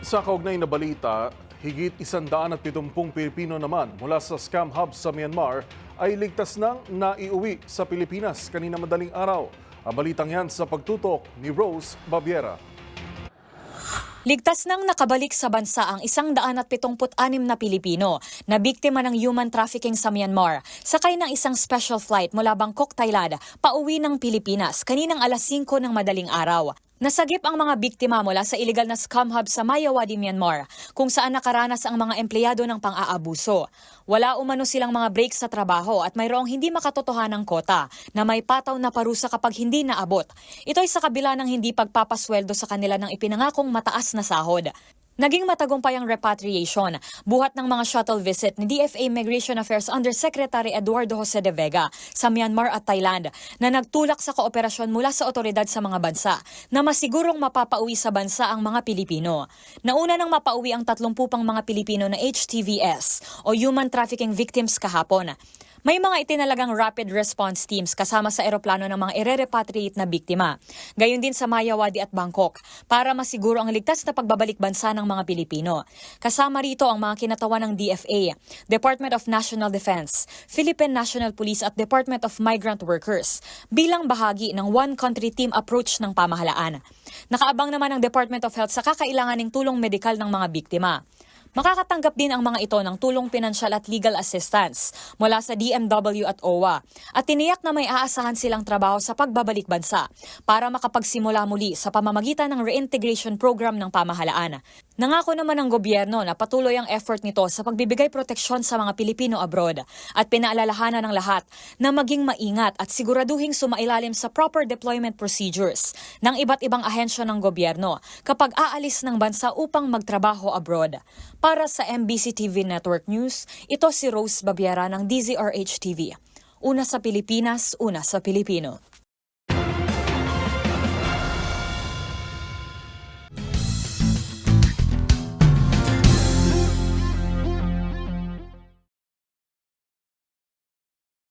Sa kaugnay na balita, higit 170 Pilipino naman mula sa scam hub sa Myanmar ay ligtas nang naiuwi sa Pilipinas kanina madaling araw. Ang balitang yan sa pagtutok ni Rose Babiera. Ligtas nang nakabalik sa bansa ang 176 na Pilipino na biktima ng human trafficking sa Myanmar, sakay ng isang special flight mula Bangkok, Thailand, pauwi ng Pilipinas kaninang alas 5 ng madaling araw. Nasagip ang mga biktima mula sa illegal na scam hub sa Mayawadi, Myanmar, kung saan nakaranas ang mga empleyado ng pang-aabuso. Wala umano silang mga break sa trabaho at mayroong hindi makatotohanang kota na may pataw na parusa kapag hindi naabot. Ito'y sa kabila ng hindi pagpapasweldo sa kanila ng ipinangakong mataas na sahod. Naging matagumpay ang repatriation, buhat ng mga shuttle visit ni DFA Immigration Affairs Undersecretary Eduardo Jose de Vega sa Myanmar at Thailand na nagtulak sa kooperasyon mula sa otoridad sa mga bansa na masigurong mapapauwi sa bansa ang mga Pilipino. Nauna nang mapauwi ang 30 pang mga Pilipino na HTVS o Human Trafficking Victims kahapon. May mga itinalagang rapid response teams kasama sa eroplano ng mga ire-repatriate na biktima. Gayon din sa Mayawadi at Bangkok para masiguro ang ligtas na pagbabalik bansa ng mga Pilipino. Kasama rito ang mga kinatawan ng DFA, Department of National Defense, Philippine National Police at Department of Migrant Workers bilang bahagi ng One Country Team approach ng pamahalaan. Nakaabang naman ang Department of Health sa kakailanganing tulong medikal ng mga biktima. Makakatanggap din ang mga ito ng tulong pinansyal at legal assistance mula sa DMW at OWA at tiniyak na may aasahan silang trabaho sa pagbabalik bansa para makapagsimula muli sa pamamagitan ng reintegration program ng pamahalaan. Nangako naman ng gobyerno na patuloy ang effort nito sa pagbibigay proteksyon sa mga Pilipino abroad at pinaalalahanan ng lahat na maging maingat at siguraduhing sumailalim sa proper deployment procedures ng iba't ibang ahensya ng gobyerno kapag aalis ng bansa upang magtrabaho abroad. Para sa MBC TV Network News, ito si Rose Babiera ng DZRH TV. Una sa Pilipinas, una sa Pilipino.